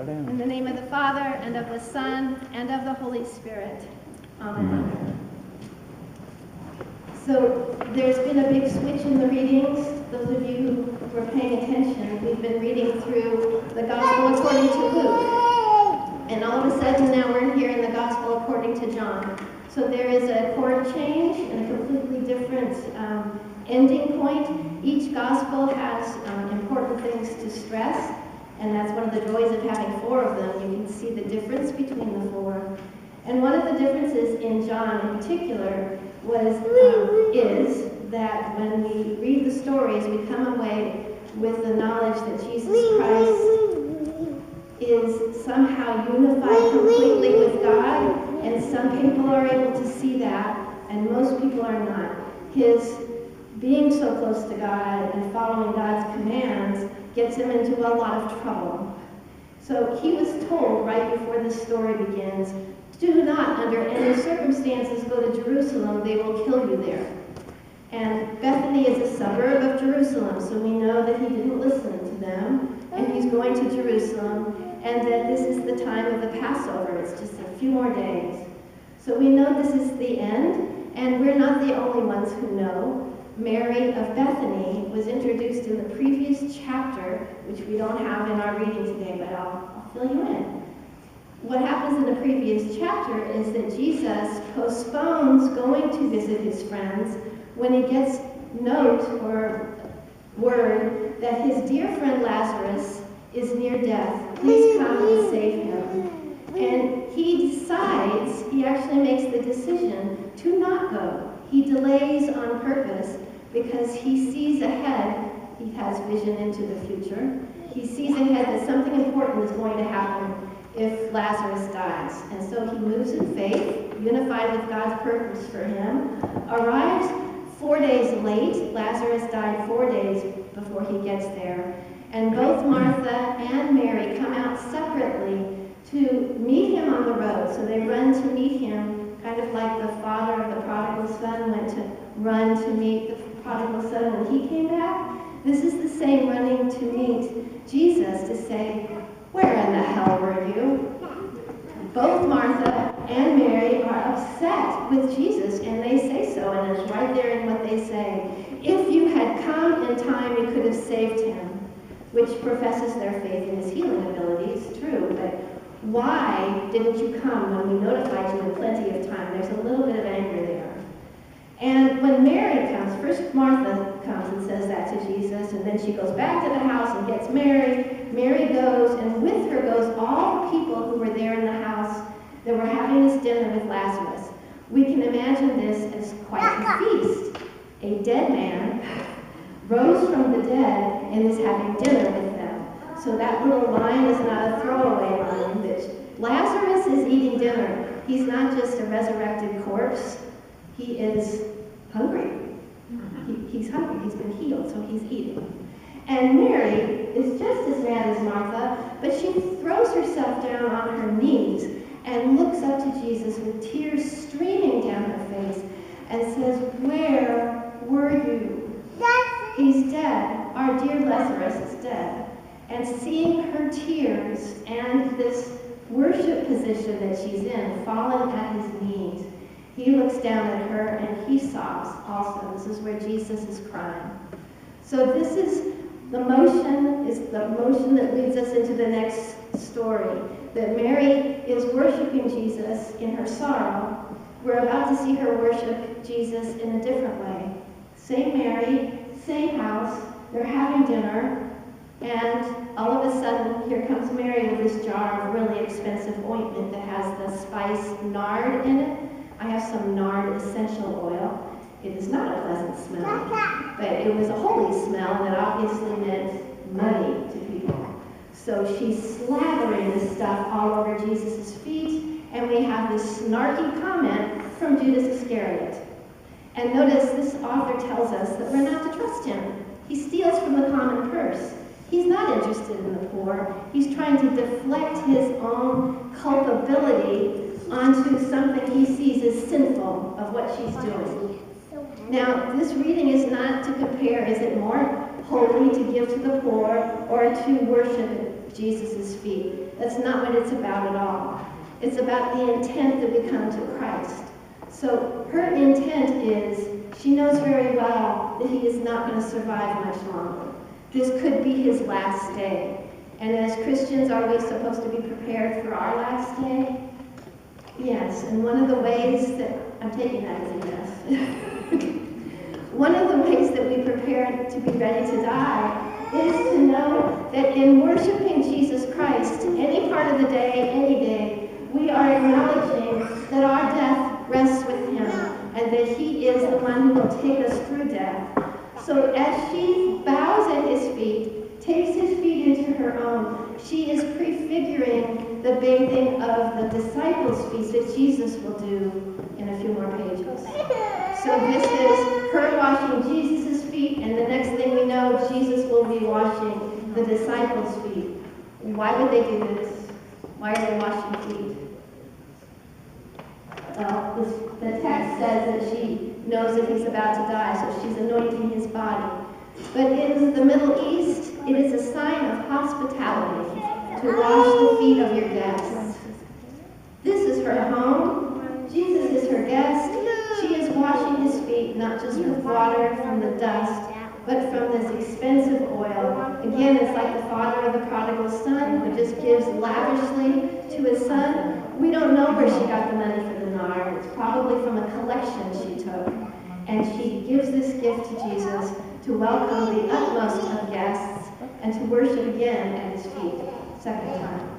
In the name of the Father, and of the Son, and of the Holy Spirit. Amen. So there's been a big switch in the readings. Those of you who were paying attention, we've been reading through the Gospel according to Luke. And all of a sudden now we're here in the Gospel according to John. So there is a chord change and a completely different ending point. Each Gospel has important things to stress. And that's one of the joys of having four of them. You can see the difference between the four. And one of the differences in John in particular is that when we read the stories, we come away with the knowledge that Jesus Christ is somehow unified completely with God, and some people are able to see that, and most people are not. His being so close to God and following God's commands gets him into a lot of trouble. So he was told right before this story begins, do not under any circumstances go to Jerusalem, they will kill you there. And Bethany is a suburb of Jerusalem, so we know that he didn't listen to them, and he's going to Jerusalem, and that this is the time of the Passover. It's just a few more days. So we know this is the end, and we're not the only ones who know. Mary of Bethany was introduced in the previous chapter, which we don't have in our reading today, but I'll fill you in. What happens in the previous chapter is that Jesus postpones going to visit his friends when he gets note or word that his dear friend Lazarus is near death. Please come and save him. And he actually makes the decision to not go. He delays on purpose because he sees ahead. He has vision into the future. He sees ahead that something important is going to happen if Lazarus dies. And so he moves in faith, unified with God's purpose for him, arrives 4 days late. Lazarus died 4 days before he gets there. And both Martha and Mary come out separately to meet him on the road. So they run to meet him, kind of like the father of the prodigal son went to run to meet the prodigal son when he came back. This is the same running to meet Jesus to say, where in the hell were you? Both Martha and Mary are upset with Jesus, and they say so, and it's right there in what they say. If you had come in time, you could have saved him, which professes their faith in his healing abilities, true, but why didn't you come when we notified you in plenty of time? There's a little bit of anger there. And when Mary comes, first Martha comes and says that to Jesus, and then she goes back to the house and gets Mary. Mary goes, and with her goes all the people who were there in the house that were having this dinner with Lazarus. We can imagine this as quite a feast. A dead man rose from the dead and is having dinner with them. So that little line is not a throwaway line. That Lazarus is eating dinner. He's not just a resurrected corpse. He is hungry. He's hungry. He's been healed, so he's eating. And Mary is just as mad as Martha, but she throws herself down on her knees and looks up to Jesus with tears streaming down her face and says, where were you? He's dead. Our dear Lazarus is dead. And seeing her tears and this worship position that she's in, fallen at his knees, he looks down at her and he sobs also. This is where Jesus is crying. So this is the motion that leads us into the next story. That Mary is worshiping Jesus in her sorrow. We're about to see her worship Jesus in a different way. Same Mary, same house, they're having dinner, and all of a sudden, here comes Mary with this jar of really expensive ointment that has the spice nard in it. I have some nard essential oil. It is not a pleasant smell, but it was a holy smell that obviously meant money to people. So she's slathering this stuff all over Jesus' feet, and we have this snarky comment from Judas Iscariot. And notice this author tells us that we're not to trust him. He steals from the common purse. He's not interested in the poor. He's trying to deflect his own culpability onto something he sees as sinful of what she's doing. Now, this reading is not to compare, is it more holy to give to the poor or to worship Jesus' feet. That's not what it's about at all. It's about the intent that we come to Christ. So her intent is, she knows very well that he is not going to survive much longer. This could be his last day. And as Christians, are we supposed to be prepared for our last day? Yes, and one of the ways that, I'm taking that as a yes. One of the ways that we prepare to be ready to die is to know that in worshiping Jesus Christ, any part of the day, any day, we are acknowledging that our death rests with him and that he is the one who will take us through death. So as she bows at his feet, takes his feet into her own, she is prefiguring the bathing of the disciples' feet that Jesus will do in a few more pages. So this is her washing Jesus' feet, and the next thing we know, Jesus will be washing the disciples' feet. Why would they do this? Why are they washing feet? Well, the text says that she knows that he's about to die, so she's anointing his body. But in the Middle East, it is a sign of hospitality to wash the feet of your guests. This is her home. Jesus is her guest. She is washing his feet, not just with water from the dust, but from this expensive oil. Again, it's like the father of the prodigal son who just gives lavishly to his son. We don't know where she got the money for the nard. It's probably from a collection she took. And she gives this gift to Jesus to welcome the utmost of guests and to worship again at his feet, second time.